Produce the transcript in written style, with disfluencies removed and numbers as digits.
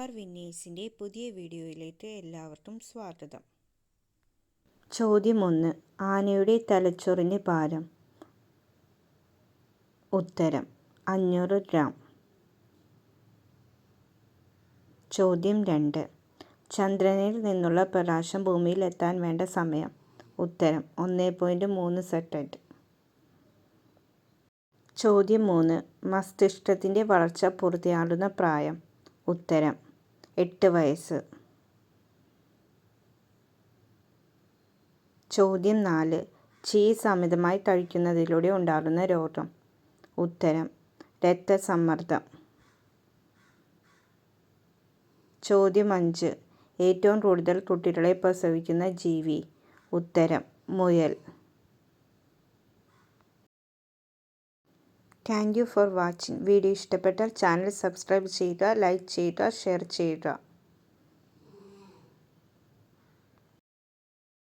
UR വിന്നേഴ്സിൻ്റെ പുതിയ വീഡിയോയിലേക്ക് എല്ലാവർക്കും സ്വാഗതം. ചോദ്യം 1. ആനയുടെ തലച്ചോറിൻ്റെ ഭാരം. ഉത്തരം 500 ഗ്രാം. ചോദ്യം 2. ചന്ദ്രനിൽ നിന്നുള്ള പ്രകാശം ഭൂമിയിൽ എത്താൻ വേണ്ട സമയം. ഉത്തരം 1.3 സെക്കൻഡ്. ചോദ്യം 3. മസ്തിഷ്കത്തിൻ്റെ വളർച്ച പൂർത്തിയാകുന്ന പ്രായം. ഉത്തരം 8 വയസ്സ്. ചോദ്യം 4. ചീസ് അമിതമായി കഴിക്കുന്നതിലൂടെ ഉണ്ടാകുന്ന രോഗം. ഉത്തരം രക്തസമ്മർദ്ദം. ചോദ്യം 5. ഏറ്റവും കൂടുതൽ കുട്ടികളെ പ്രസവിക്കുന്ന ജീവി. ഉത്തരം മുയൽ. Thank you for watching. Video ഇഷ്ടപ്പെട്ടാൽ ചാനൽ സബ്സ്ക്രൈബ് ചെയ്യുക, ലൈക്ക് ചെയ്യുക, ഷെയർ ചെയ്യുക.